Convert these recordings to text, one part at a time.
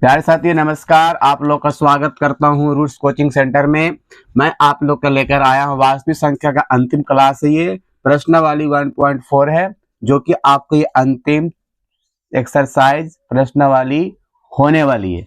प्यारे साथी नमस्कार, आप लोग का स्वागत करता हूं रूट्स कोचिंग सेंटर में। मैं आप लोग का लेकर आया हूं वास्तविक संख्या का अंतिम क्लास है। ये प्रश्नावली 1.4 है, जो कि आपको ये अंतिम एक्सरसाइज प्रश्नावली होने वाली है।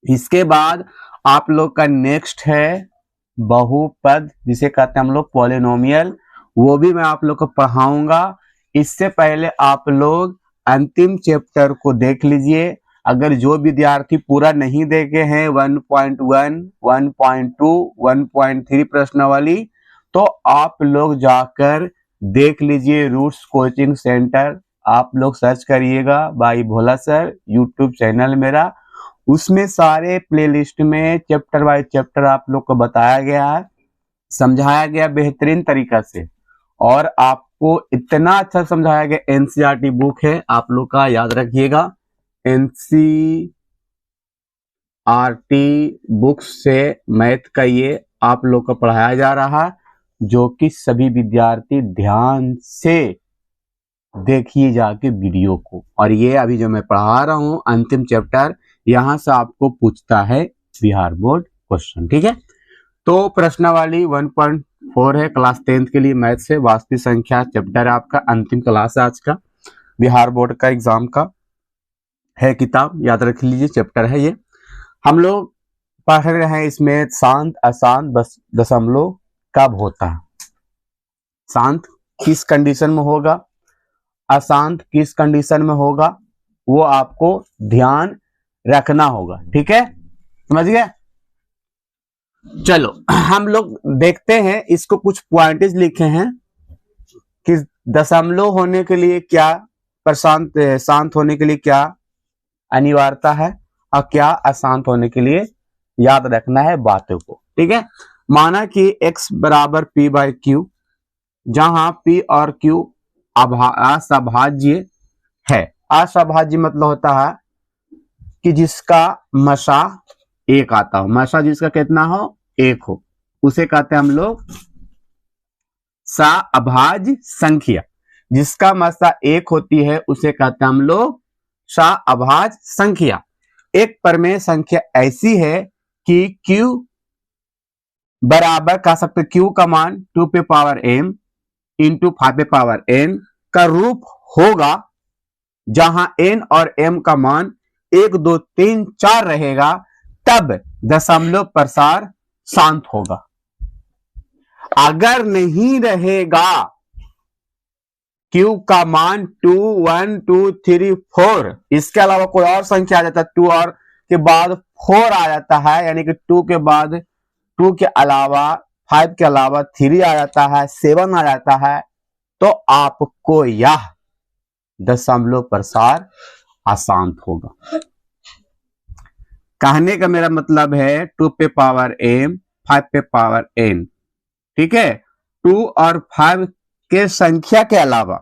इसके बाद आप लोग का नेक्स्ट है बहुपद, जिसे कहते हैं हम लोग पॉलिनोमियल, वो भी मैं आप लोग को पढ़ाऊंगा। इससे पहले आप लोग अंतिम चैप्टर को देख लीजिए। अगर जो विद्यार्थी पूरा नहीं देखे हैं 1.1, 1.2, 1.3 प्रश्नावली, तो आप लोग जाकर देख लीजिए। रूट्स कोचिंग सेंटर आप लोग सर्च करिएगा, भाई भोला सर यूट्यूब चैनल मेरा, उसमें सारे प्लेलिस्ट में चैप्टर वाइज चैप्टर आप लोग को बताया गया है, समझाया गया बेहतरीन तरीका से। और आपको इतना अच्छा समझाया गया, एनसीईआरटी बुक है आप लोग का, याद रखिएगा। एनसीईआरटी बुक से मैथ का ये आप लोग को पढ़ाया जा रहा है, जो कि सभी विद्यार्थी ध्यान से देखिए जाके वीडियो को। और ये अभी जो मैं पढ़ा रहा हूं अंतिम चैप्टर, यहां से आपको पूछता है बिहार बोर्ड क्वेश्चन, ठीक है। तो प्रश्नावली 1.4 है, क्लास 10th के लिए मैथ से वास्तविक संख्या चैप्टर है आपका, अंतिम क्लास है आज का, बिहार बोर्ड का एग्जाम का है किताब, याद रख लीजिए चैप्टर है ये। हम लोग पढ़ रहे हैं इसमें शांत अशांत दशमलव कब होता है, शांत किस कंडीशन में होगा, अशांत किस कंडीशन में होगा, वो आपको ध्यान रखना होगा, ठीक है, समझ गए। चलो हम लोग देखते हैं, इसको कुछ पॉइंट्स लिखे हैं कि दशमलव होने के लिए क्या, शांत होने के लिए क्या अनिवार्यता है और क्या अशांत होने के लिए याद रखना है बातों को, ठीक है। माना कि x बराबर p बाई क्यू, जहां p और q असभाज्य है। असभाज्य मतलब होता है कि जिसका मसा एक आता हो, मसा जिसका कितना हो, एक हो, उसे कहते हैं हम लोग सअभाज्य संख्या। जिसका मसा एक होती है उसे कहते हैं हम लोग सअभाज्य संख्या। एक प्रमेय संख्या ऐसी है कि q बराबर कह सकते, q का मान 2 पे पावर m इंटू 5 पे पावर n का रूप होगा, जहां n और m का मान 1, 2, 3, 4 रहेगा, तब दशमलव प्रसार शांत होगा। अगर नहीं रहेगा q का मान 2, 1, 2, 3, 4, इसके अलावा कोई और संख्या आ जाता है, 2 और के बाद 4 आ जाता है, यानी कि 2 के बाद 2 के अलावा 5 के अलावा 3 आ जाता है, 7 आ जाता है, तो आपको यह दशमलव प्रसार अशांत होगा। कहने का मेरा मतलब है 2 पे पावर m, 5 पे पावर n, ठीक है। 2 और 5 के संख्या के अलावा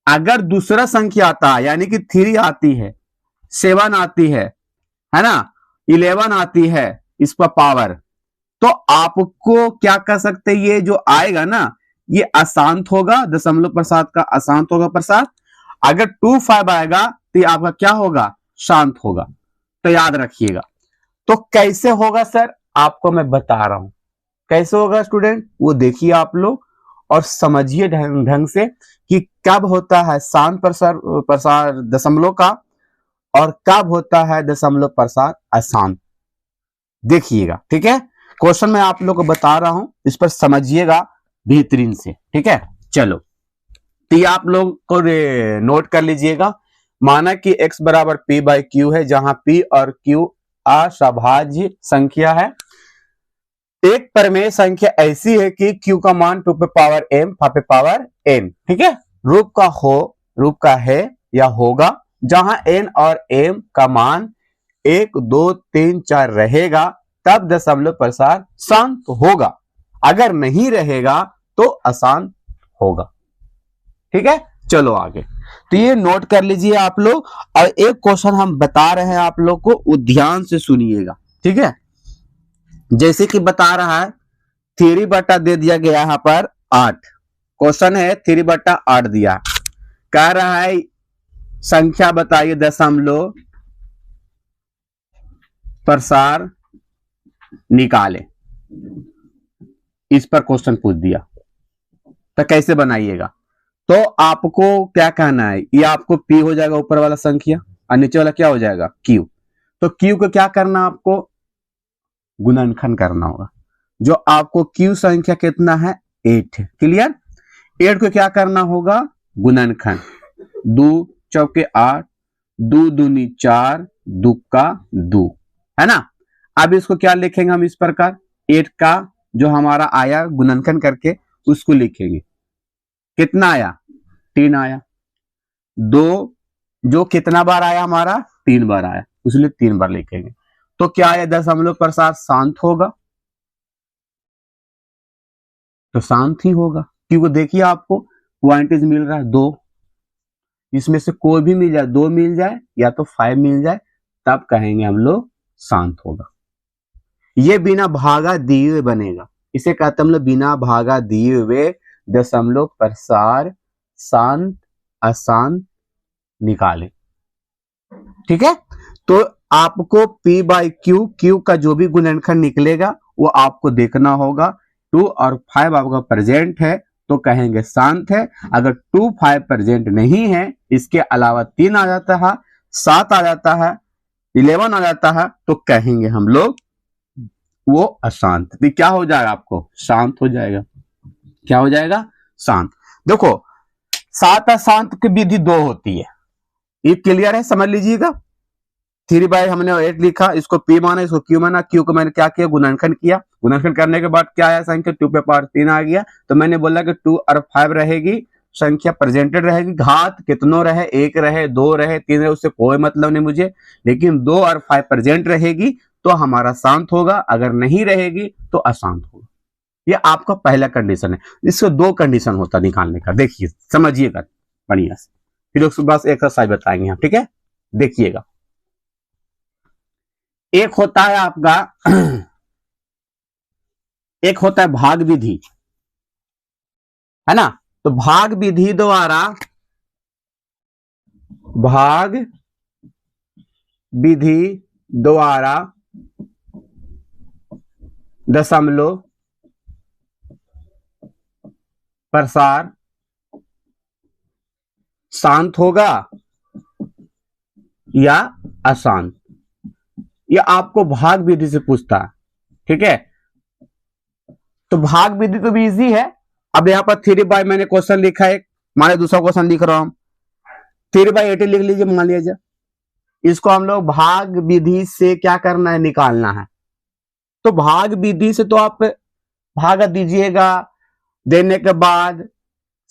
अगर दूसरा संख्या आता है, यानी कि 3 आती है, 7 आती है ना, 11 आती है इस पर पावर, तो आपको क्या कर सकते, ये जो आएगा ना ये अशांत होगा, दशमलव प्रसार का अशांत होगा प्रसार। अगर 2, 5 आएगा तो ये आपका क्या होगा, शांत होगा। तो याद रखिएगा। तो कैसे होगा सर, आपको मैं बता रहा हूं कैसे होगा स्टूडेंट, वो देखिए आप लोग और समझिए ढंग से कि कब होता है शांत प्रसार दशमलव का और कब होता है दशमलव प्रसार अशांत, देखिएगा, ठीक है। क्वेश्चन मैं आप लोग को बता रहा हूं, इस पर समझिएगा बेहतरीन से, ठीक है। चलो तो ये आप लोग को नोट कर लीजिएगा। माना कि x बराबर p बाई क्यू है, जहां p और q असभाज्य संख्या है। एक प्रमेय संख्या ऐसी है कि q का मान 2 पे पावर m, 5 पे पावर n, ठीक है। रूप का है या होगा, जहां n और m का मान 1, 2, 3, 4 रहेगा, तब दशमलव प्रसार शांत होगा। अगर नहीं रहेगा तो अशांत होगा, ठीक है। चलो आगे, तो ये नोट कर लीजिए आप लोग। और एक क्वेश्चन हम बता रहे हैं आप लोग को, वो ध्यान से सुनिएगा, ठीक है। जैसे कि बता रहा है 3 बटा दे दिया गया यहाँ पर 8, क्वेश्चन है 3 बटा 8 दिया, कह रहा है संख्या बताइए दशमलव प्रसार निकाले, इस पर क्वेश्चन पूछ दिया तो कैसे बनाइएगा। तो आपको क्या कहना है, ये आपको पी हो जाएगा ऊपर वाला संख्या और नीचे वाला क्या हो जाएगा क्यू। तो क्यू को क्या करना, आपको गुणनखंड करना होगा। जो आपको क्यू संख्या कितना है 8 है, क्लियर। 8 को क्या करना होगा गुणनखंड, 2 चौके 8, 2 दूनी 4, 2 का 2, है ना। अब इसको क्या लिखेंगे हम इस प्रकार, 8 का जो हमारा आया गुणनखंड करके उसको लिखेंगे, कितना आया 3 आया। 2 जो कितना बार आया हमारा 3 बार आया, इसलिए 3 बार लिखेंगे। तो क्या आया दशमलव प्रसार शांत होगा, तो शांत ही होगा, क्योंकि देखिए आपको क्वांटिटीज मिल रहा है 2, इसमें से कोई भी मिल जाए, 2 मिल जाए या तो 5 मिल जाए, तब कहेंगे हम लोग शांत होगा। ये बिना भागा दिए हुए बनेगा, इसे कहते हम लोग बिना भागा दिए हुए दशमलव प्रसार शांत अशांत निकाले, ठीक है। तो आपको P बाई क्यू का जो भी गुणनखंड निकलेगा वो आपको देखना होगा। 2 और 5 आपका प्रेजेंट है तो कहेंगे शांत है। अगर 2 5 प्रेजेंट नहीं है, इसके अलावा 3 आ जाता है, 7 आ जाता है, 11 आ जाता है, तो कहेंगे हम लोग वो अशांत। तो क्या हो जाएगा, आपको शांत हो जाएगा। क्या हो जाएगा शांत। देखो सात अशांत की विधि 2 होती है, ये क्लियर है, समझ लीजिएगा। 3 बाई हमने 8 लिखा, इसको P माना, इसको Q माना, Q को मैंने क्या किया गुणनखंड किया, गुणनखंड करने के बाद क्या आया संख्या 2 पे पावर 3 आ गया। तो मैंने बोला कि 2 और 5 रहेगी, संख्या प्रेजेंटेड रहेगी, घात कितनों रहे, 1 रहे, 2 रहे, 3 रहे, उससे कोई मतलब नहीं मुझे, लेकिन 2 और 5 प्रेजेंट रहेगी तो हमारा शांत होगा, अगर नहीं रहेगी तो अशांत होगा। ये आपका पहला कंडीशन है। इसको 2 कंडीशन होता निकालने का, देखिए समझिएगा बढ़िया से, फिर उसके बाद एक्सरसाइज बताएंगे हम, ठीक है। देखिएगा एक होता है आपका एक होता है भाग विधि, है ना। तो भाग विधि द्वारा दशमलव प्रसार शांत होगा या अशांत, ये आपको भाग विधि से पूछता है, ठीक है। तो भाग विधि तो भी इजी है। अब यहां पर 3 बाई मैंने क्वेश्चन लिखा है, माने दूसरा क्वेश्चन लिख रहा हूं, 3 बाई 18 लिख लीजिए, मान लीजिए। इसको हम लोग भाग विधि से क्या करना है निकालना है। तो भाग विधि से तो आप भाग दीजिएगा, देने के बाद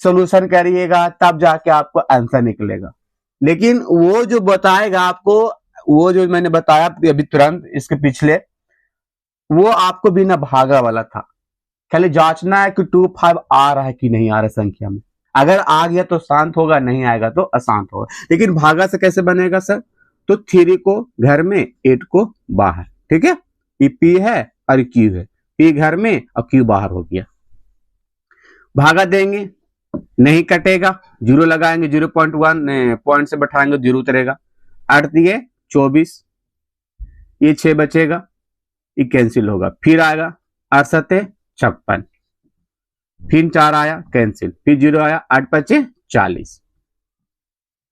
सॉल्यूशन करिएगा, तब जाके आपको आंसर निकलेगा। लेकिन वो जो बताएगा आपको, वो जो मैंने बताया अभी तुरंत इसके पिछले, वो आपको बिना भागा वाला था। खाली जांचना है कि 2 5 आ रहा है कि नहीं आ रहा संख्या में, अगर आ गया तो शांत होगा, नहीं आएगा तो अशांत होगा। लेकिन भागा से कैसे बनेगा सर, तो 3 को घर में 8 को बाहर, ठीक है। ये P है और Q है, P घर में और Q बाहर हो गया। भागा देंगे नहीं कटेगा, 0 लगाएंगे, 0.1 पॉइंट से बैठाएंगे 0 उतरेगा। 8 दिए 24, ये 6 बचेगा, ये कैंसिल होगा। फिर आएगा 8 7 56, फिर 4 आया कैंसिल, फिर 0 आया, 8 5 40।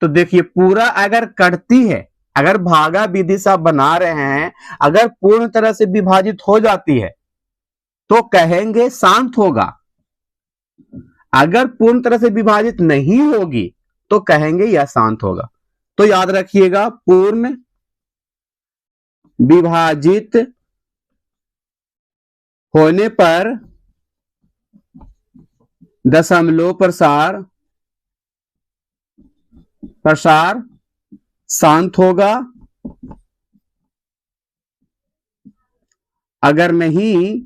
तो देखिए पूरा अगर कटती है, अगर भागा विधि से आप बना रहे हैं, अगर पूर्ण तरह से विभाजित हो जाती है तो कहेंगे शांत होगा, अगर पूर्ण तरह से विभाजित नहीं होगी तो कहेंगे यह शांत होगा। तो याद रखिएगा पूर्ण विभाजित होने पर दशमलव प्रसार शांत होगा, अगर नहीं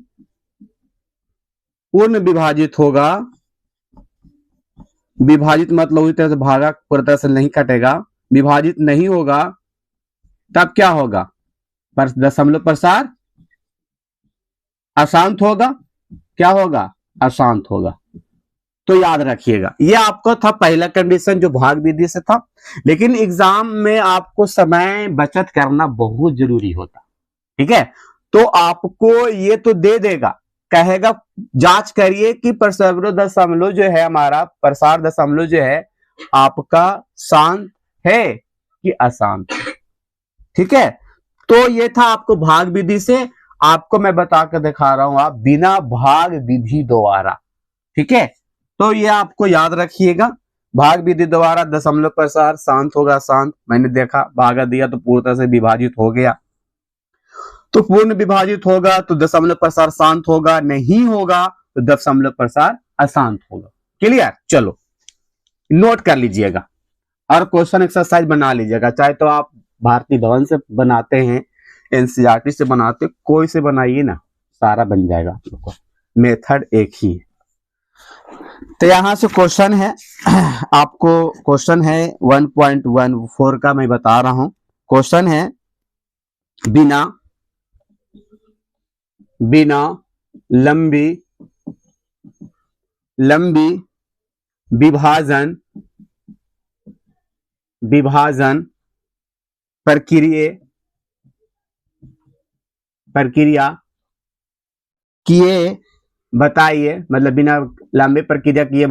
पूर्ण विभाजित होगा, विभाजित मतलब उसी तरह से भागा पूरी तरह से नहीं कटेगा, विभाजित नहीं होगा, तब क्या होगा, दशमलव प्रसार अशांत होगा। क्या होगा, अशांत होगा। तो याद रखिएगा, ये आपको था पहला कंडीशन जो भाग विधि से था। लेकिन एग्जाम में आपको समय बचत करना बहुत जरूरी होता, ठीक है। तो आपको ये तो दे देगा, कहेगा जांच करिए कि प्रसार दशमलव जो है हमारा, प्रसार दशमलव जो है आपका शांत है कि अशांत, ठीक है। तो ये था आपको भाग विधि से, आपको मैं बता कर दिखा रहा हूं, आप बिना भाग विधि द्वारा, ठीक है। तो ये आपको याद रखिएगा, भाग विधि द्वारा दशमलव प्रसार शांत होगा, शांत मैंने देखा भागा दिया तो पूरी तरह से विभाजित हो गया, तो पूर्ण विभाजित होगा तो दशमलव प्रसार शांत होगा, नहीं होगा तो दशमलव प्रसार अशांत होगा। क्लियर, चलो नोट कर लीजिएगा और क्वेश्चन एक्सरसाइज बना लीजिएगा, चाहे तो आप भारतीय भवन से बनाते हैं, एनसीईआरटी से बनाते, कोई से बनाइए ना, सारा बन जाएगा आप लोग को, मेथड एक ही है। तो यहां से क्वेश्चन है, आपको क्वेश्चन है 1.14 का मैं बता रहा हूं। क्वेश्चन है बिना लंबी विभाजन प्रक्रिया किए बताइए, मतलब बिना लंबे प्रक्रिया किए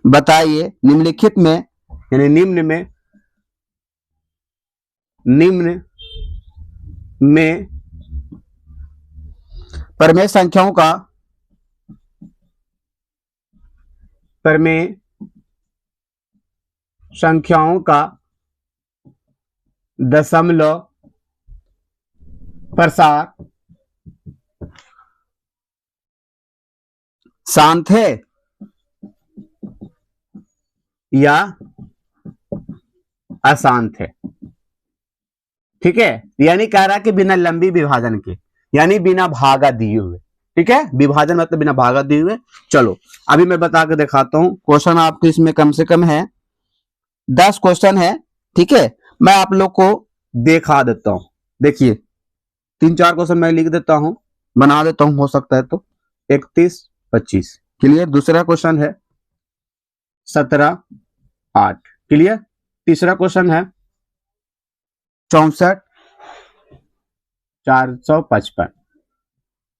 बताइए निम्नलिखित में, यानी निम्न में प्रमेय संख्याओं का दशमलव प्रसार शांत है या अशांत है, ठीक है। यानी कह रहा है कि बिना लंबी विभाजन के, यानी बिना भागा दिए हुए, ठीक है। विभाजन मतलब बिना भागा दिए हुए। चलो अभी मैं बता के दिखाता हूं, क्वेश्चन आपके इसमें कम से कम है 10 क्वेश्चन है, ठीक है। मैं आप लोग को दिखा देता हूं, देखिए 3-4 क्वेश्चन मैं लिख देता हूं, बना देता हूं, हो सकता है तो 31-25 क्लियर। दूसरा क्वेश्चन है 17-8 क्लियर। तीसरा क्वेश्चन है 64-455।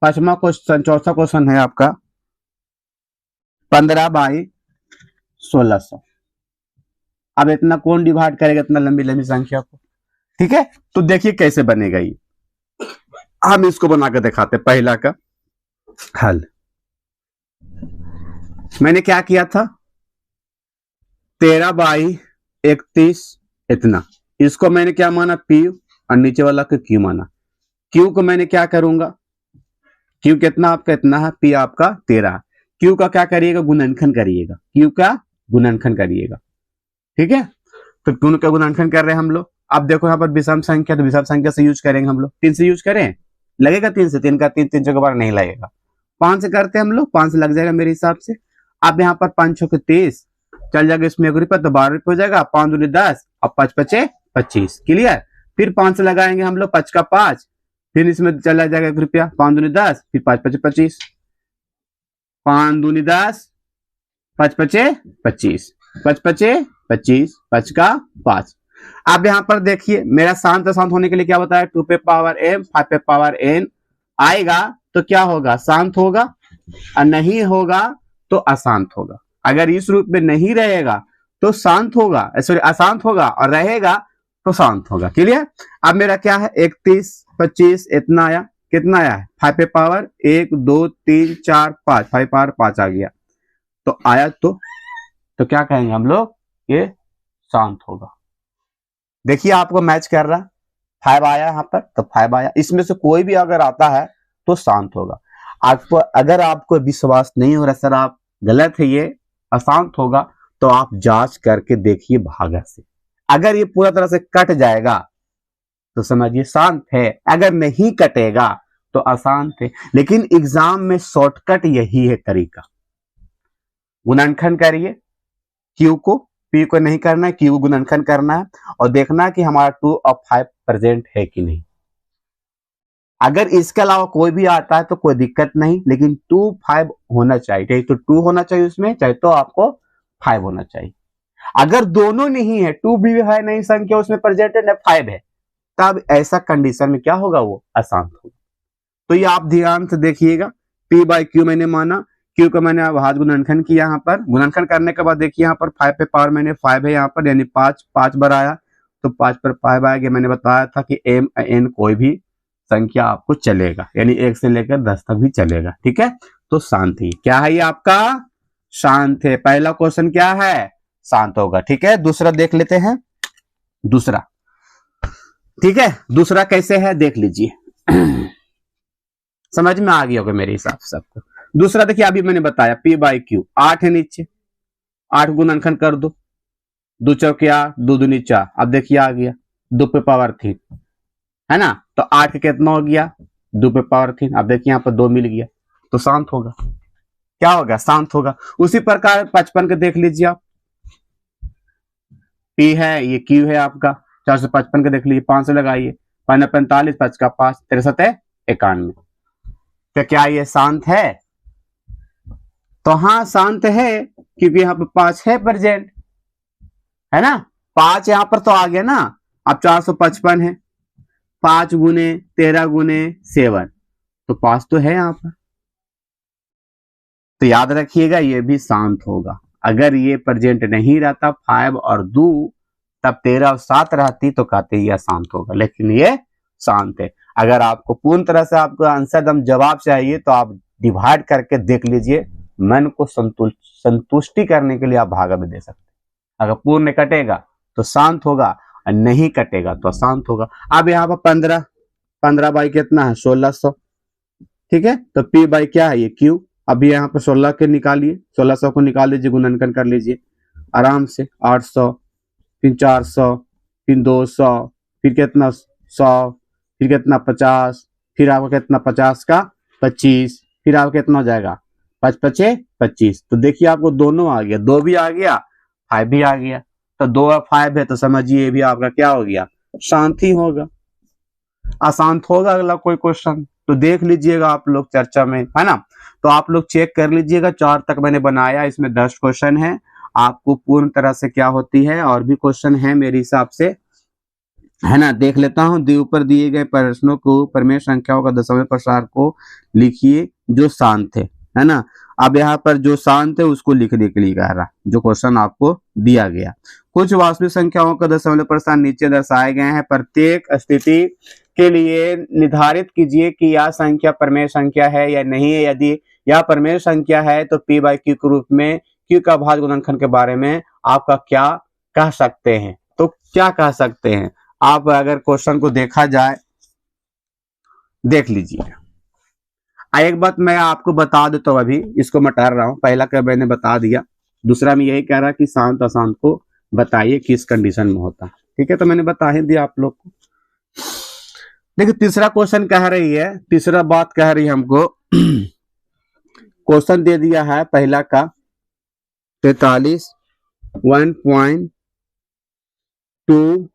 पांचवा क्वेश्चन, चौथा क्वेश्चन है आपका 15/1600। अब इतना कौन डिवाइड करेगा इतना लंबी संख्या को, ठीक है। तो देखिए कैसे बनेगा ये, हम इसको बनाकर दिखाते। पहला का हल मैंने क्या किया था, 13/31 इतना, इसको मैंने क्या माना पी, और नीचे वाला को क्यू माना। क्यू को मैंने क्या करूंगा, क्यू कितना आपका इतना है, पी आपका 13, क्यू का क्या करिएगा, गुणनखंड करिएगा, क्यू का गुणनखंड करिएगा, ठीक है। तो क्यू का गुणनखंड कर रहे हैं हम लोग। अब देखो यहाँ पर विषम संख्या, तो विषम संख्या से यूज करेंगे हम लोग, 3 से यूज करें, लगेगा 3 से, 3 का 3, 3 के बार नहीं लगेगा। 5 से करते हैं हम लोग, 5 से लग जाएगा मेरे हिसाब से। अब यहाँ पर 5 6 30 चल जाएगा, इसमें 1 रुपया तो 12 रुपये हो जाएगा, 5 दूनी 10 और 5 5 25 क्लियर। फिर 5 से लगाएंगे हम लोग, 5 का 5, फिर इसमें चला जाएगा 1 रुपया, 5 दूनी 10, फिर 5 5 25, 5 दूनी 10, 5 5 25, 5 5 25, 5 का 5। अब यहाँ पर देखिए मेरा शांत अशांत होने के लिए क्या बताया, 2 पे पावर m 5 पे पावर n आएगा तो क्या होगा, शांत होगा, और नहीं होगा तो अशांत होगा। अगर इस रूप में नहीं रहेगा तो शांत होगा, सॉरी अशांत होगा, और रहेगा तो शांत होगा, क्लियर। अब मेरा क्या है 31 25 इतना आया, कितना आया है 5 पे पावर 1 2 3 4 5, 5 पावर 5 आ गया, तो आया तो क्या कहेंगे हम लोग, ये शांत होगा। देखिए आपको मैच कर रहा, 5 आया यहाँ पर तो 5 आया, इसमें से कोई भी अगर आता है तो शांत होगा। आपको अगर आपको विश्वास नहीं हो रहा सर आप गलत है, ये अशांत होगा, तो आप जांच करके देखिए भागा से, अगर ये पूरा तरह से कट जाएगा तो समझिए शांत है, अगर नहीं कटेगा तो अशांत है। लेकिन एग्जाम में शॉर्टकट यही है तरीका, गुणनखंड करिए, क्यू को पी को नहीं करना है, क्यू गुणनखंड करना है, और देखना है कि हमारा 2 और 5 प्रेजेंट है कि नहीं। अगर इसके अलावा कोई भी आता है तो कोई दिक्कत नहीं, लेकिन 2 5 होना चाहिए, चाहे तो 2 होना चाहिए उसमें, चाहे तो आपको 5 होना चाहिए। अगर दोनों नहीं है, 2 भी है नहीं संख्या उसमें प्रेजेंट है, 5 है, तब ऐसा कंडीशन में क्या होगा, वो अशांत होगा। तो ये आप ध्यान से देखिएगा। P बाई क्यू मैंने माना, क्यू का मैंने भाज्य गुणनखंड किया, यहाँ पर गुणनखंड करने के बाद देखिए यहाँ पर 5 पे पावर मैंने 5 है यहाँ पर, यानी 5 बार आया, तो 5 पर 5 आ गया। मैंने बताया था कि m n कोई भी संख्या आपको चलेगा, यानी 1 से लेकर 10 तक भी चलेगा, ठीक है। तो शांत ही क्या है, ये आपका शांत है। पहला क्वेश्चन क्या है, शांत होगा, ठीक है। दूसरा देख लेते हैं, दूसरा, ठीक है। दूसरा कैसे है देख लीजिए, समझ में आ गया होगा मेरे हिसाब से सबको। दूसरा देखिए, अभी मैंने बताया P बाई क्यू 8 है नीचे, 8 गुणनखंड कर दो, 2 चौके 8, 2 दूनी 4, अब देखिए आ गया 2 पे पावर 3, है ना। तो 8 कितना हो गया, 2 पे पावर 3, अब देखिए यहाँ पर 2 मिल गया, तो शांत होगा। क्या होगा, शांत होगा। उसी प्रकार 55 का देख लीजिए आप, P है, ये Q है आपका, 455 का देख लीजिए, 5 से लगाइए, 5 45, 5 का 5, 63 91। तो क्या ये शांत है, तो हाँ शांत है, क्योंकि यहाँ पे 5 है प्रेजेंट, है ना। 5 यहाँ पर तो आ गया ना। अब 455 है, 5 गुने 13 गुने 7, तो 5 तो है यहाँ पर। तो याद रखिएगा ये भी शांत होगा। अगर ये प्रेजेंट नहीं रहता 5 और 2, तब 13 और 7 रहती तो कहते ये शांत होगा, लेकिन ये शांत है। अगर आपको पूर्ण तरह से आपको आंसर दम जवाब चाहिए तो आप डिवाइड करके देख लीजिए, मन को संतुष्टि करने के लिए आप भागा भी दे सकते। अगर पूर्ण कटेगा तो शांत होगा, और नहीं कटेगा तो अशांत होगा। अब यहाँ पर 15 बाई कितना है, 1600, ठीक है। तो P बाई क्या है, ये Q। अभी यहाँ पर 16 के निकालिए, 1600 को निकाल लीजिए, गुणनखंड कर लीजिए आराम से, 800, फिर 400, फिर 200, फिर कितना 100, फिर कितना 50, फिर आपका कितना 50 का 25, फिर आपका कितना हो जाएगा 5 5 25। तो देखिए आपको दोनों आ गया, 2 भी आ गया, 5 भी आ गया। तो 2 और 5 है, तो समझिए ये भी आपका क्या हो गया, शांति होगा। अशांत होगा अगला कोई क्वेश्चन तो देख लीजिएगा आप लोग चर्चा में, है ना। तो आप लोग चेक कर लीजिएगा, 4 तक मैंने बनाया, इसमें 10 क्वेश्चन है। आपको पूर्ण तरह से क्या होती है, और भी क्वेश्चन है मेरे हिसाब से, है ना। देख लेता हूं, ऊपर दिए गए प्रश्नों को परिमेय संख्याओं का दशमलव प्रसार को लिखिए जो शांत है ना। अब यहाँ पर जो शांत है उसको लिखने के लिए कह रहा, जो क्वेश्चन आपको दिया गया। कुछ वास्तविक संख्याओं का दशमलव प्रसार नीचे दर्शाए गए हैं, प्रत्येक स्थिति के लिए निर्धारित कीजिए कि यह संख्या परिमेय संख्या है या नहीं है। यदि यह परिमेय संख्या है तो P बाई Q के रूप में Q का भाज्य गुणनखंड के बारे में आपका क्या कह सकते हैं। तो क्या कह सकते हैं आप, अगर क्वेश्चन को देखा जाए, देख लीजिए। एक बात मैं आपको बता देता हूं, अभी इसको मैं टार रहा हूं, पहला का मैंने बता दिया, दूसरा में यही कह रहा कि शांत अशांत को बताइए किस कंडीशन में होता है, ठीक है। तो मैंने बता ही दिया आप लोग को। देखिए तीसरा क्वेश्चन कह रही है, तीसरा बात कह रही है हमको, क्वेश्चन दे दिया है पहला का 43 1.2